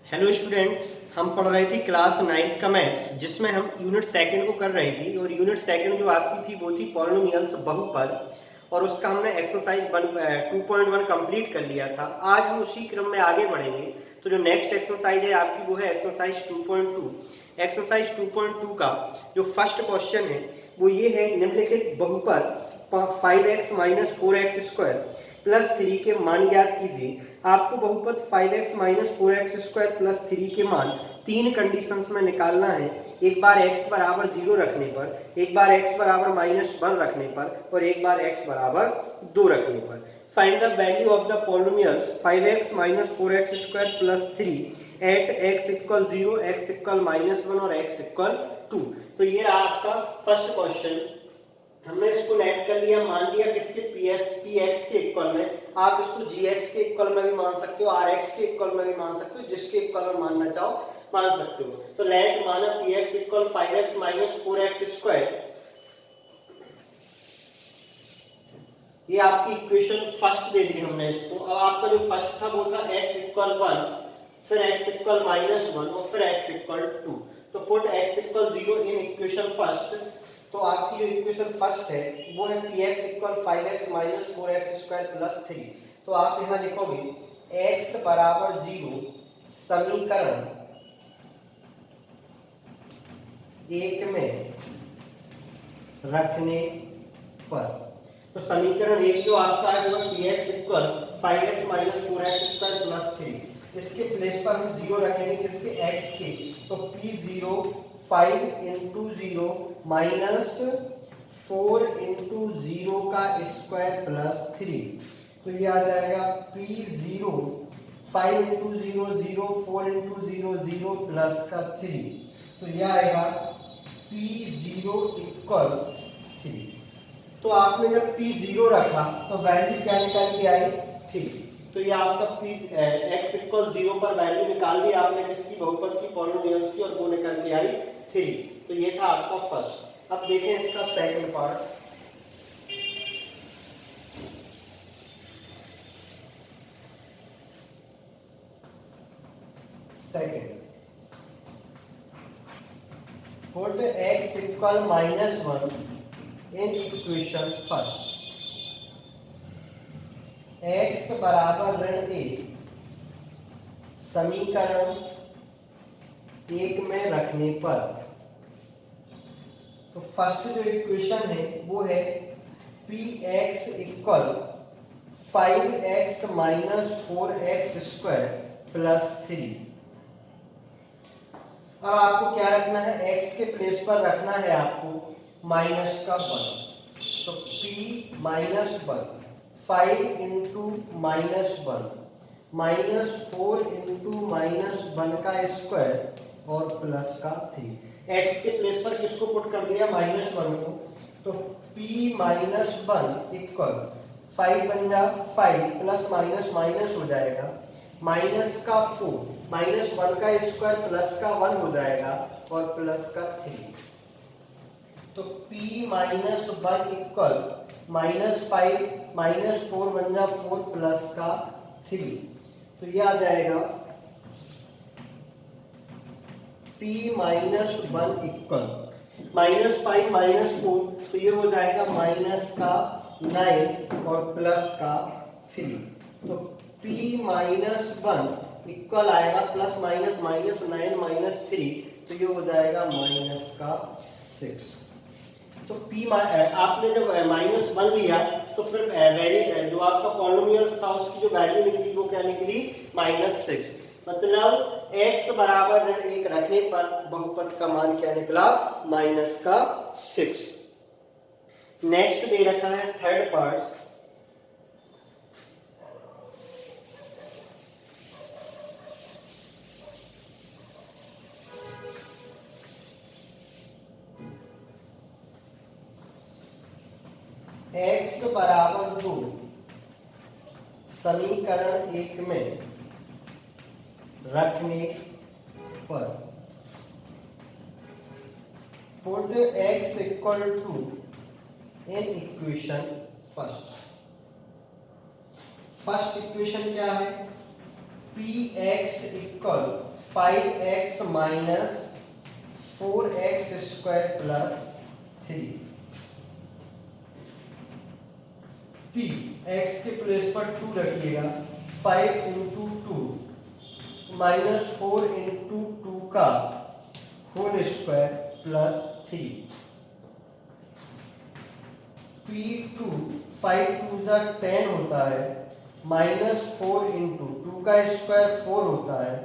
Hello students, हम पढ़ रहे थे क्लास 9th का मैथ्स, जिसमें हम यूनिट सेकंड को कर रहे थे। और यूनिट सेकंड जो आपकी थी वो थी पॉलिनोमियल्स, बहुपद, और उसका हमने एक्सरसाइज 2.1 कंप्लीट कर लिया था। आज हम उसी क्रम में आगे बढ़ेंगे। तो जो नेक्स्ट एक्सरसाइज है आपकी वो है एक्सरसाइज 2.2। एक्सरसाइज 2.2 का जो फर्स्ट क्वेश्चन है वो ये है, निम्नलिखित बहुपद 5x minus 4x square plus 3 के मान ज्ञात कीजिए। आपको बहुपद 5x minus 4x square plus 3 के मान तीन कंडीशंस में निकालना है। एक बार x बराबर 0 रखने पर, एक बार x बराबर -1 रखने पर, और एक बार x बराबर 2 रखने पर। Find the value of the polynomials 5x minus 4x square plus 3 at x equal 0, x equal -1 और x इक्वल 2। तो ये रहा आपका फर्स्ट क्वेश्चन। हमने इसको नेट कर लिया, मान लिया किसके px के इक्वल में। आप इसको gx के इक्वल में भी मान सकते हो, rx के इक्वल में भी मान सकते हो, जिसके इक्वल में मानना चाहो मान सकते हो। तो लेट माना px equal 5x minus 4x square. ये आपकी इक्वेशन फर्स्ट दे दी हमने इसको। अब आपका जो फर्स्ट था वो था x इक्वल 1, फिर x इक्वल -1 और फिर x इक्वल 2। तो put x equal 0 in equation first. तो आपकी जो इक्वेशन फर्स्ट है वो है px equal 5x minus 4x square plus 3। तो आप यहाँ लिखोगे x बराबर 0 समीकरण एक में रखने पर। तो समीकरण एक जो आपका है वो px equal 5x minus 4x square plus 3। इसके प्लेस पर हम 0 रखेंगे, किसके x के। तो p0 5 इंटू 0 माइनस 4 इंटू 0 का स्क्वायर प्लस 3। तो ये आ जाएगा p0 5 इंटू 0 0, 4 इंटू 0 0 प्लस का 3। तो ये आएगा p0 इक्वल 3। तो आपने जब p0 रखा तो वैल्यू क्या निकल के आई 3। तो ये आपका x इक्वल 0 पर वैल्यू निकाल दी आपने किसकी, बहुपद की, पॉलिनोमियल्स की, और वो निकल के आई 3। तो ये था आपका फर्स्ट। अब देखें इसका second part. Second put x equal -1 इन इक्वेशन फर्स्ट। x बराबर -1 समीकरण एक में रखने पर। तो फर्स्ट जो इक्वेशन है वो है px equal 5x minus 4x square plus 3। अब आपको क्या रखना है, x के प्लेस पर रखना है आपको माइनस का 1। तो p minus 1 5 into -1 minus 4 into -1 का स्क्वायर और प्लस का 3। x के प्लेस पर किसको पुट कर दिया, -1 को। तो p माइनस 1 इक्वल 5 बन जा 5 प्लस माइनस माइनस हो जाएगा, माइनस का 4 -1 का स्क्वायर प्लस का 1 हो जाएगा और प्लस का 3। तो p माइनस 1 इक्वल -5 -4 बन जा 4 प्लस का 3। तो ये आ जाएगा p माइनस 1 इक्वल -5 -4, तो ये हो जाएगा माइनस का 9 और प्लस का 3। तो p माइनस 1 इक्वल आएगा प्लस माइनस माइनस 9 माइनस 3, तो ये हो जाएगा माइनस का 6। तो p आपने जब -1 लिया तो फिर जो आपका पॉलिनोमियल्स था उसकी जो वैल्यू निकली वो क्या निकली, -6। मतलब x बराबर 1 रखने पर बहुपद का मान क्या निकला, -6। नेक्स्ट दे रखा है थर्ड पार्ट। x बराबर 2 समीकरण एक में रखने पर। Put x equal to in equation first. First equation क्या है, P x equal 5x minus 4x square plus 3। P x के प्लेस पर 2 रखिएगा, 5 इंटू 2 माइनस 4 इंटू 2 का whole square plus 3। P2 5 to ज़ा 10 होता है, माइनस 4 इंटू 2 का स्क्वायर 4 होता है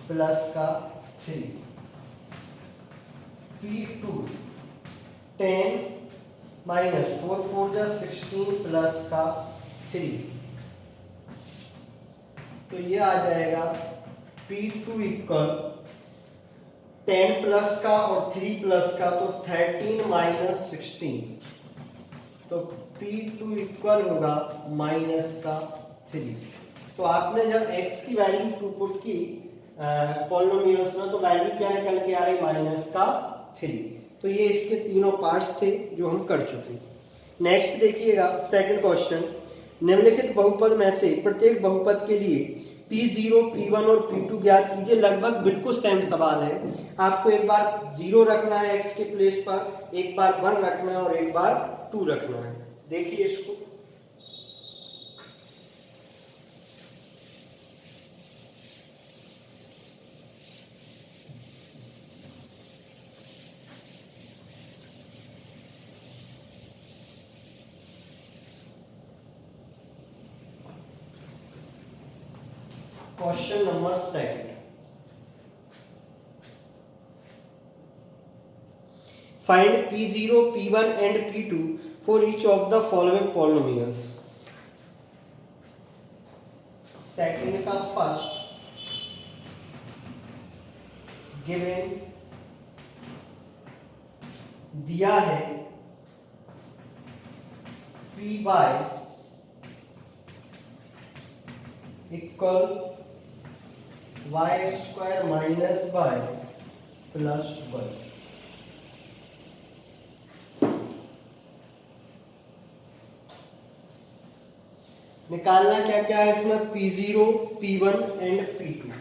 प्लस का 3। P2 10 माइनस 4 4 ज़ा 16 प्लस का 3। तो ये आ जाएगा P2 इक्वल 10 प्लस का और 3 प्लस का, तो 13 माइनस 16, तो P2 इक्वल होगा माइनस का 3। तो आपने जब x की वैल्यू 2 पुट की पॉलिनोमियल्स में, तो वैल्यू क्या निकल के आ रही, माइनस का 3। तो ये इसके तीनों पार्ट्स थे जो हम कर चुके। नेक्स्ट देखिएगा सेकंड क्वेश्चन, निम्नलिखित बहुपद में से प्रत्येक बहुपद के लिए P0, P1 और P2 ज्ञात कीजिए। लगभग बिल्कुल सेम सवाल है। आपको एक बार 0 रखना है x के प्लेस पर, एक बार 1 रखना है और एक बार 2 रखना है। देखिए इसको, question number second, find P0, P1 and P2 for each of the following polynomials। Second का फर्स्ट, गिवन दिया है P by equal y square minus by plus 1। निकालना क्या क्या है इसमें, P0, P1 and P2।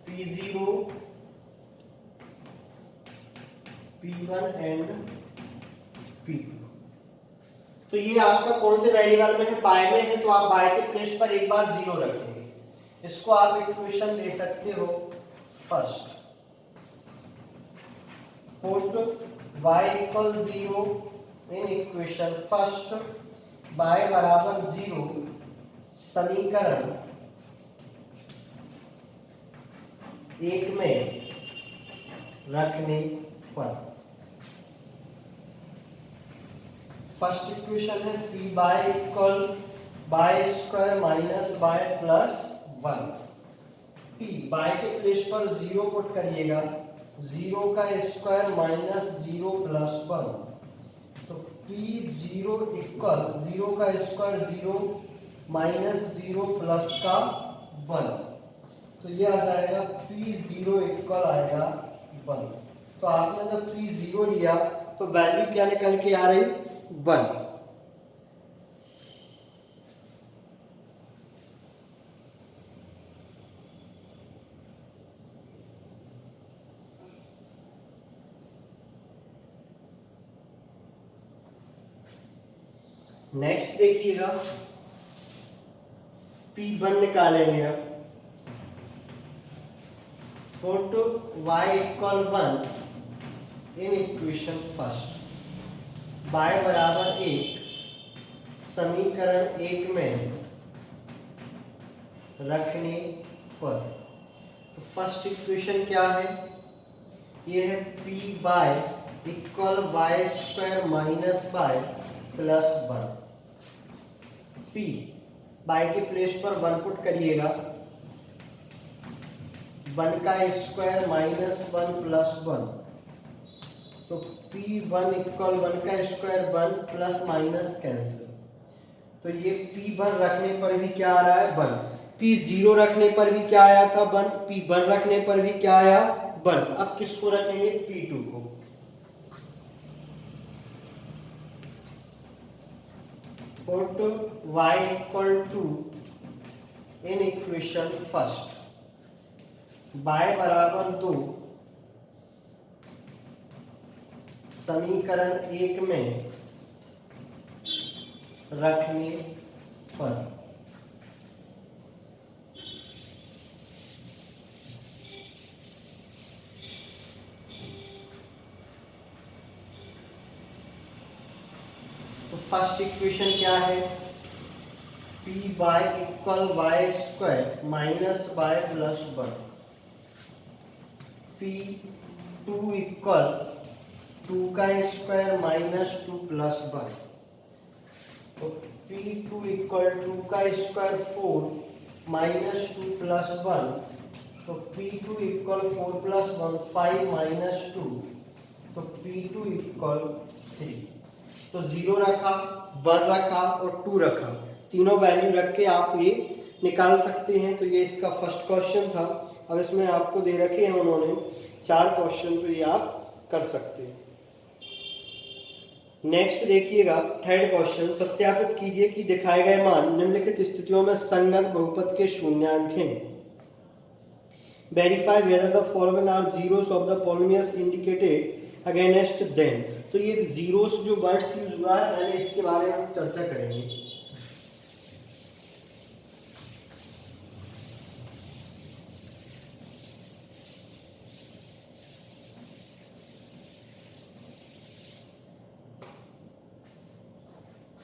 P0, P1 and P2। तो ये आपका कौन से वेरिएबल में है, बाय में है, तो आप बाय के प्लेस पर एक बार 0 रखेंगे। इसको आप इक्वेशन दे सकते हो first, put y equal 0 in equation first, by बराबर 0 समीकरण 1 में रखने पर। फर्स्ट इक्वेशन है p by equal by square minus by plus 1। p by के प्लेस पर 0 पुट करिएगा, 0 का स्क्वायर माइनस 0 प्लस 1, तो P0 इक्वल 0 का स्क्वायर 0 माइनस 0 प्लस का 1, तो ये आ जाएगा P0 इक्वल आएगा 1। तो आपने जब P0 लिया तो वैल्यू क्या निकल के आ रही, 1। नेक्स्ट देखिएगा P1 निकालेंगे अब, पुट y इक्वल 1 इन इक्वेशन फर्स्ट, y बराबर 1 समीकरण 1 में रखने पर। तो फर्स्ट इक्वेशन क्या है, ये है p by equal y square minus by plus 1। p by के प्लेस पर 1 पुट करिएगा, 1 का स्क्वायर माइनस 1 प्लस 1, तो P1 इक्वल 1 का स्क्वायर 1 प्लस माइनस कैंसिल, तो ये P1 रखने पर भी क्या आ रहा है, 1। P0 रखने पर भी क्या आया था, 1। P1 रखने पर भी क्या आया, 1। अब किसको रखेंगे, P2 को। Put y equal to in equation first, y बराबर 2 समीकरण 1 में रखने पर तो फर्स्ट इक्वेशन क्या है, P by equal y square minus y plus 1, P two equal 2 का स्क्वायर माइनस 2 प्लस 1, तो पी टू इक्वल 2 का स्क्वायर 4 माइनस 2 प्लस 1, तो P two equal 4 plus 1 5 minus 2, तो पी टू इक्वल 3। तो 0 रखा, 1 रखा और 2 रखा, तीनों वैल्यू रख के आप ये निकाल सकते हैं। तो ये इसका फर्स्ट क्वेश्चन था। अब इसमें आपको दे रखे हैं उन्होंने 4 क्वेश्चन, तो ये आप कर सकते हैं। नेक्स्ट देखिएगा थर्ड क्वेश्चन, सत्यापित कीजिए कि दिखाए गए मान निम्नलिखित स्थितियों में संगत बहुपद के शून्यांक हैं। Verify whether the following are zeros of the polynomials indicated against them. तो ये जीरोस जो वर्ड्स यूज हुआ है, पहले इसके बारे में हम चर्चा करेंगे।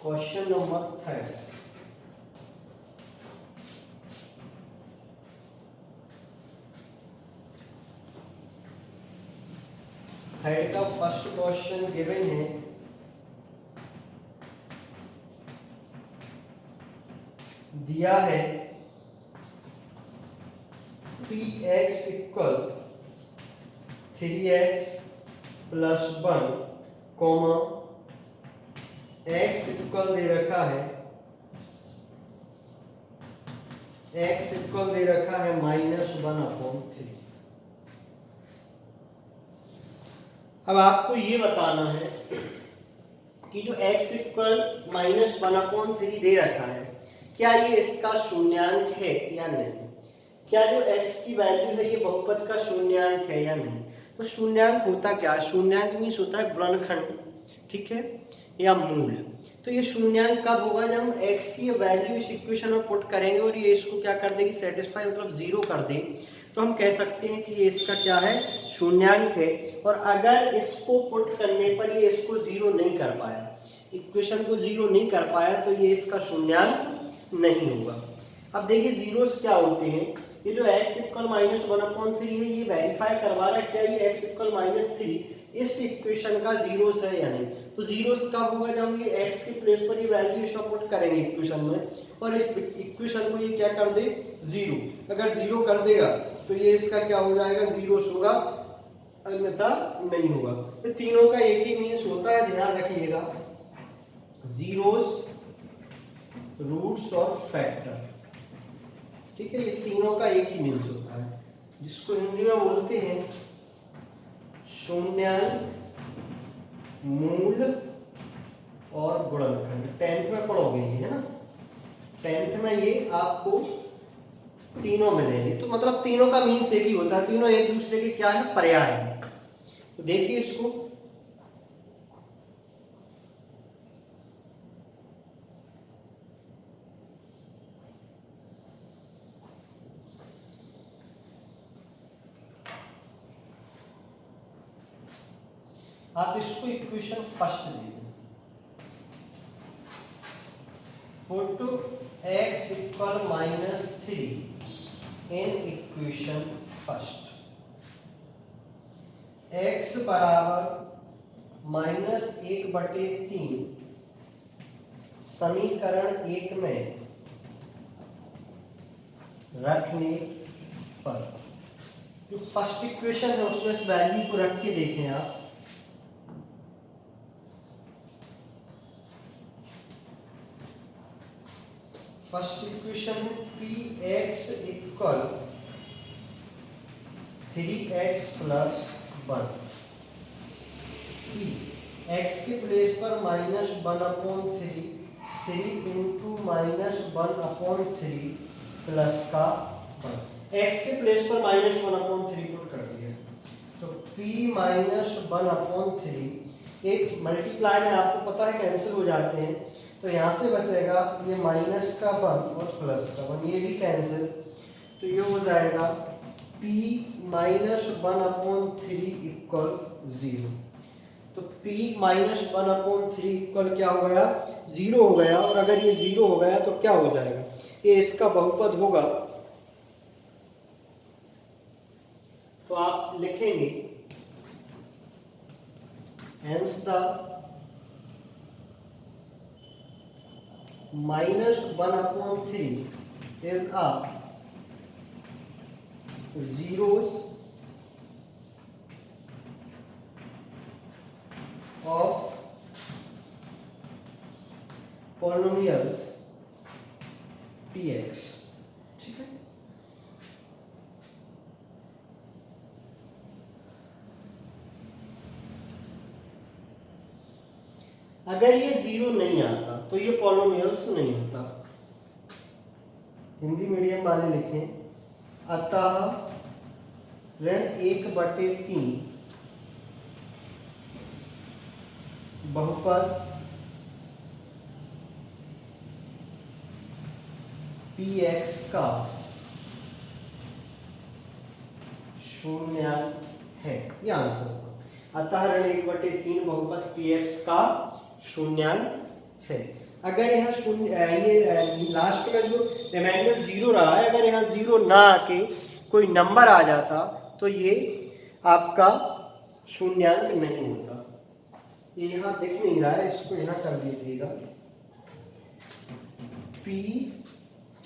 क्वेश्चन नंबर 3, थर्ड का फर्स्ट क्वेश्चन गिवन है, दिया है px equal 3x plus 1 comma x equal दे रखा है, x इक्वल दे रखा है -1/3। अब आपको ये बताना है कि जो x इक्वल -1/3 दे रखा है, क्या ये इसका शून्यांक है या नहीं। क्या जो x की वैल्यू है ये बहुपद का शून्यांक है या नहीं। तो शून्यांक होता क्या है, शून्यांक मीन्स होता है गुणनखंड, ठीक है, या मूल। तो ये शून्यांक कब होगा, जब हम x की वैल्यू इस इक्वेशन में पुट करेंगे और ये इसको क्या कर देगी, सेटिस्फाई मतलब 0 कर दे, तो हम कह सकते हैं कि ये इसका क्या है, शून्यांक है। और अगर इसको पुट करने पर ये इसको 0 नहीं कर पाया, इक्वेशन को 0 नहीं कर पाया, तो ये इसका शून्यांक नहीं होगा। अब देखिए जीरोस क्या होते हैं, ये जो x इक्वल -1/3 है, ये वेरीफाई करवा रहा है क्या ये x इक्वल -3 इस इक्वेशन का जीरोस है या नहीं। तो जीरोस कब होगा, जब हम ये x के प्लेस पर ये वैल्यू इसको पुट करेंगे इक्वेशन में, और इस इक्वेशन को ये क्या कर दे, 0। अगर 0 कर देगा तो ये इसका क्या हो जाएगा, जीरोस होगा, अन्यथा नहीं होगा। तो तीनों का एक ही मीन्स होता है, ध्यान रखिएगा, जीरोस, रूट्स और फैक्टर, ठीक है, ये तीनों का एक ही मीन्स होता है, जिसको हिंदी में बोलते हैं शून्यांक, मूल और गुणनखंड। 10th में पढ़ोगे ये, है ना, 10th में ये आपको तीनों मिलेंगे। तो मतलब तीनों का मीन्स एक ही होता है, तीनों एक दूसरे के क्या है, पर्याय है। तो देखिए इसको, आप इसको इक्वेशन फर्स्ट लीजिए, पुट x इक्वल -3 इन इक्वेशन फर्स्ट, x बराबर -1/3 समीकरण 1 में रखने पर, जो फर्स्ट इक्वेशन है उसमें इस वैल्यू को रख के देखें आप, फर्स्ट इक्वेशन है px equal 3x plus 1, x के प्लेस पर -1/3, 3 इंटू -1/3 प्लस का 1, एक्स के प्लेस पर -1/3 पुट कर दिया, तो p -1/3 एक मल्टीप्लाई में आपको पता है कैंसिल हो जाते हैं, तो यहाँ से बचेगा ये माइनस का 1 और प्लस का 1, ये भी कैंसिल, तो ये हो जाएगा p -1/3 इक्वल 0। तो p -1/3 इक्वल क्या हो गया, 0 हो गया। और अगर ये 0 हो गया तो क्या हो जाएगा, ये इसका बहुपद होगा। तो आप लिखेंगे hence the -1/3 is a zeros of polynomials px। ठीक है, अगर ये 0 नहीं आता तो ये पॉलिनोमियल्स नहीं होता। हिंदी मीडियम वाले लिखें अतः (1/3) बहुपद px का शून्यांक है, ये आंसर होगा। अतः (1/3) बहुपद px का शून्यांक है। अगर यहाँ शून्य ये लास्ट में जो रिमाइंडर 0 रहा है, अगर यहाँ 0 ना आके कोई नंबर आ जाता तो ये आपका शून्याङ्क नहीं होता। ये यहाँ दिख नहीं रहा है, इसको यहाँ कर लीजिएगा। p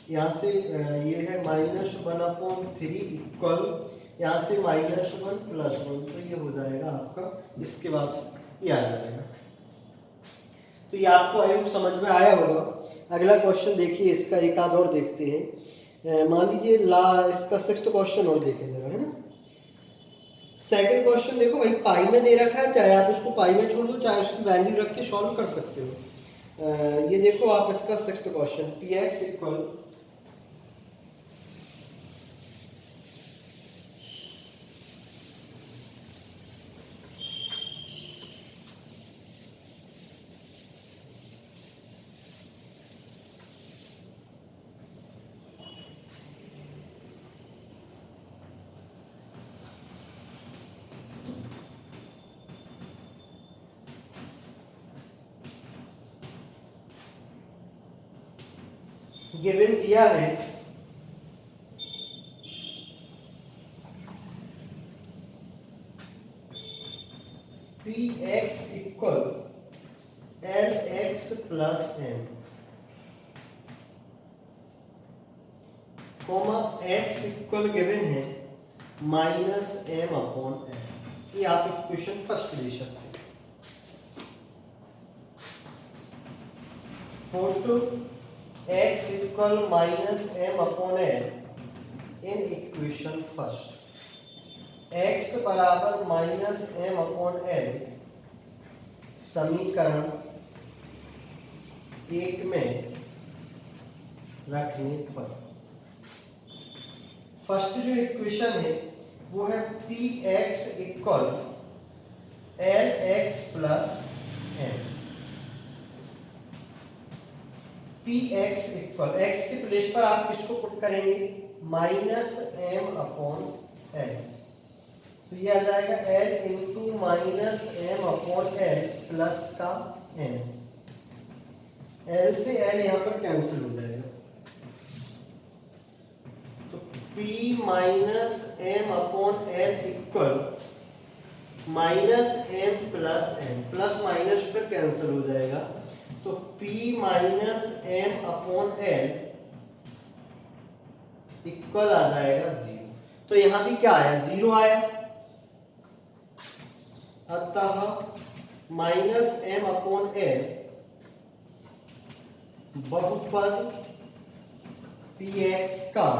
यहाँ से ये है -1/3 इक्वल यहाँ से -1 + 1, तो ये हो जाएगा आपका, इसके बाद ये आ जाएगा। तो ये आपको आयोग समझ में आया होगा। अगला क्वेश्चन देखिए, इसका एक आध और देखते हैं। मान लीजिए इसका 6th क्वेश्चन और देखें जरा, है ना। सेकंड क्वेश्चन देखो भाई, पाई में दे रखा है, चाहे आप उसको पाई में छोड़ दो, चाहे उसकी वैल्यू रख के सॉल्व कर सकते हो। ये देखो आप इसका 6th question, px equal given दिया है px equal lx + m, x equal given है -m/n। ये आप इक्वेशन फर्स्ट दे सकते हैं। फोटो x इक्वल -m/n इन इक्वेशन फर्स्ट, x बराबर -m/n समीकरण 1 में रखने पर फर्स्ट जो इक्वेशन है वो है px equal lx + m। px equal x के प्लेस पर आप किसको पुट करेंगे, -m/n, तो ये आ जाएगा l × -m/n प्लस का m। l से l यहाँ पर कैंसिल हो जाएगा, तो p -m/n equal -m + n, plus minus फिर कैंसिल हो जाएगा, तो p -m/n इक्वल आ जाएगा 0। तो यहां भी क्या आया, 0 आया। अतः -m/n बहुपद px का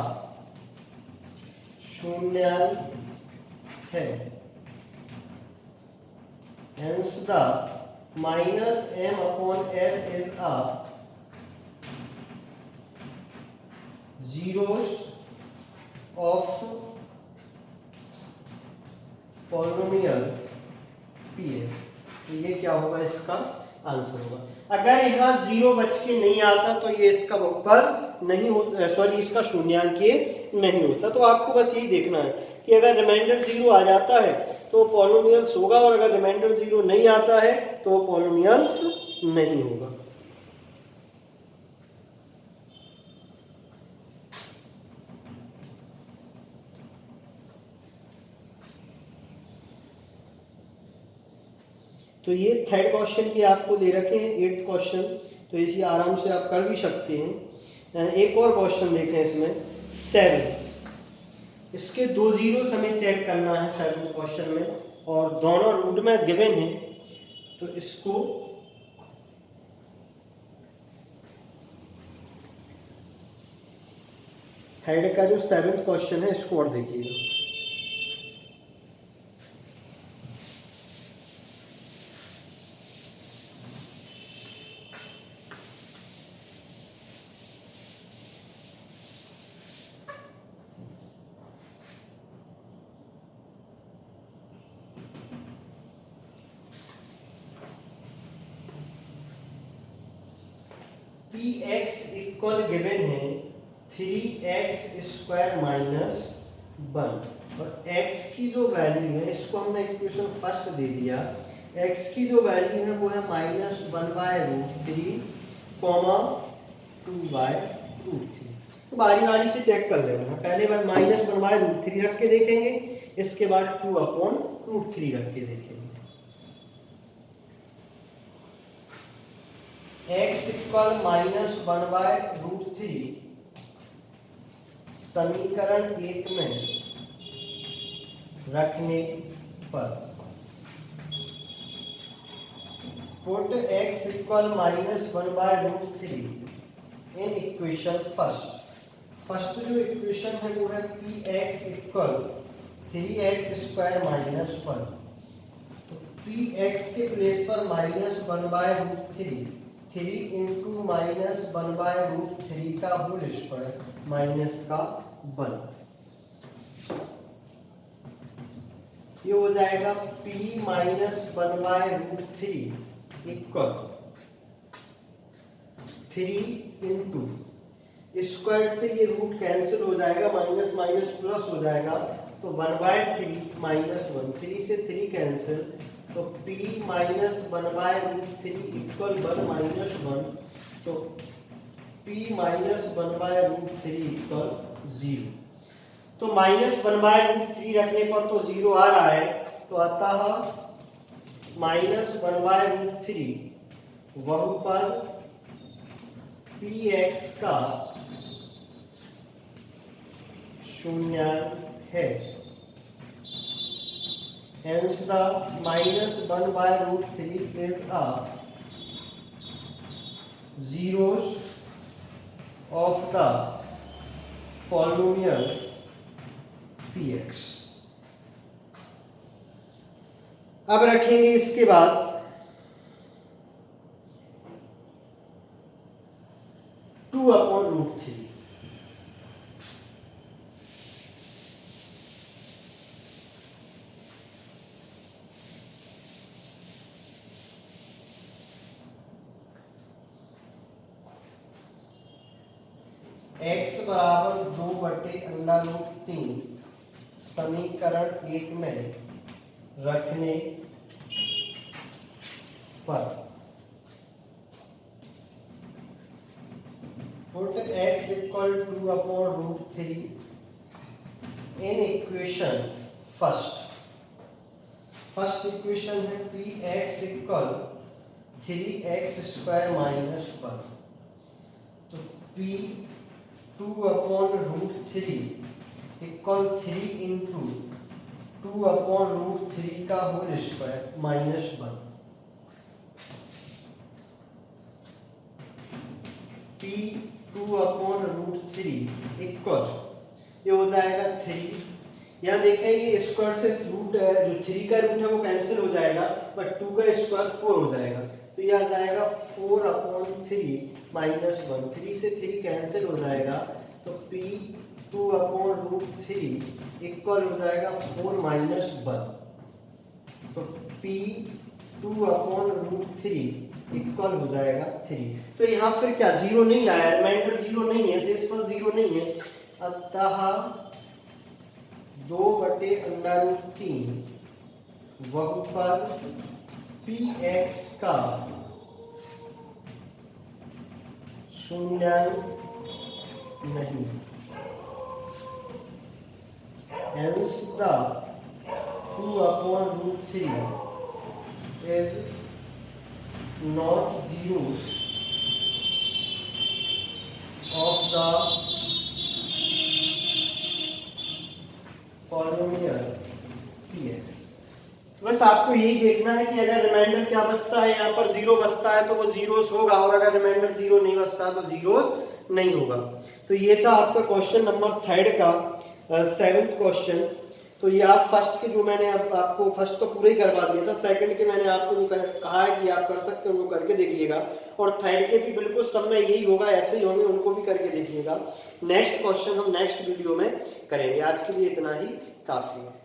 शून्याङ्क है। Hence the -m/n is a zeros of polynomials PS. तो ये क्या होगा, इसका आंसर होगा। अगर यहाँ जीरो बच के नहीं आता तो ये इसका बहुपद नहीं होता, सॉरी इसका शून्यांकीय नहीं होता। तो आपको बस यही देखना है कि अगर रिमाइंडर जीरो आ जाता है तो वो पॉलिनोमियल्स होगा, और अगर रिमाइंडर जीरो नहीं आता है तो वो पॉलिनोमियल्स नहीं होगा। तो ये थर्ड क्वेश्चन के आपको दे रखे हैं, 8th क्वेश्चन, तो इसी आराम से आप कर भी सकते हैं। एक और क्वेश्चन देखें इसमें 7th, इसके 2 जीरोस हमें चेक करना है 7th क्वेश्चन में, और दोनों रूट में गिवन है। तो इसको थर्ड का जो 7th क्वेश्चन है इसको और देखिएगा। पी एक्स इक्वल गिवन है 3x² माइनस 1, और x की जो वैल्यू है, इसको हमने इक्वेशन फर्स्ट दे दिया, x की जो वैल्यू है वो है -1/√3, 2/√3। तो बारी बारी से चेक कर लेना है। पहले बार -1/√3 रख के देखेंगे, इसके बाद 2/√3 रख के देखेंगे। x इक्वल -1/√3 समीकरण 1 में रखने पर पुट x इक्वल -1/√3 इन इक्वेशन फर्स्ट जो इक्वेशन है वो है px इक्वल 3x² माइनस 1। तो px के प्लेस पर -1/√3, 3 इंटू -1/√3 का होल स्क्वायर माइनस का 1, ये हो जाएगा p -1/√3 इक्वल 3 इंटू स्क्वायर से ये रूट कैंसिल हो जाएगा, माइनस माइनस प्लस हो जाएगा, तो 1/3 माइनस 1, 3 से 3 कैंसिल, तो p -1/√3 इक्वल 1 माइनस 1, तो p -1/√3 इक्वल 0। तो -1/√3 रखने पर तो 0 आ रहा है, तो अतः -1/√3 बहुपद px का शून्यांक है। Hence the -1/√3 is a zeros of the polynomials px। अब रखेंगे इसके बाद टू अपॉन √3। x बराबर 2/√3 समीकरण 1 में रखने पर put x equal 2/√3 in equation first equation है px इक्वल 3x² माइनस 1, तो p 2/√3 इक्वल 3 इंटू 2/√3 का whole square minus 1, p 2/√3 equal, ये हो जाएगा 3। यहाँ देखें ये स्क्वायर से रूट जो 3 का रूट है वो कैंसिल हो जाएगा, बट 2 का स्क्वायर 4 हो जाएगा, तो यह आ जाएगा 4/3 माइनस 1, 3 से 3 कैंसिल हो जाएगा, तो P2/√3 इक्वल हो जाएगा 4 - 1। तो P2/√3 इक्वल हो जाएगा 3। तो यहाँ फिर क्या जीरो नहीं आया, रिमाइंडर जीरो नहीं है, शेषफल जीरो नहीं है, अतः 2/√3 बहुपद px का शून्याङ्क नहीं। Hence the 2/√3 is not zeros of the polynomials px। बस आपको यही देखना है कि अगर रिमाइंडर क्या बचता है, यहाँ पर जीरो बचता है तो वो जीरोस होगा, और अगर रिमाइंडर जीरो नहीं बचता तो जीरोस नहीं होगा। तो ये था आपका क्वेश्चन नंबर 3 का 7th क्वेश्चन। तो ये आप फर्स्ट के जो मैंने आपको फर्स्ट तो पूरा ही करवा दिया था, सेकंड के मैंने आपको जो कहा है कि आप कर सकते हो वो करके देखिएगा, और थर्ड के भी बिल्कुल सब में यही होगा, ऐसे ही होंगे, उनको भी करके देखिएगा। नेक्स्ट क्वेश्चन हम नेक्स्ट वीडियो में करेंगे। आज के लिए इतना ही काफी है।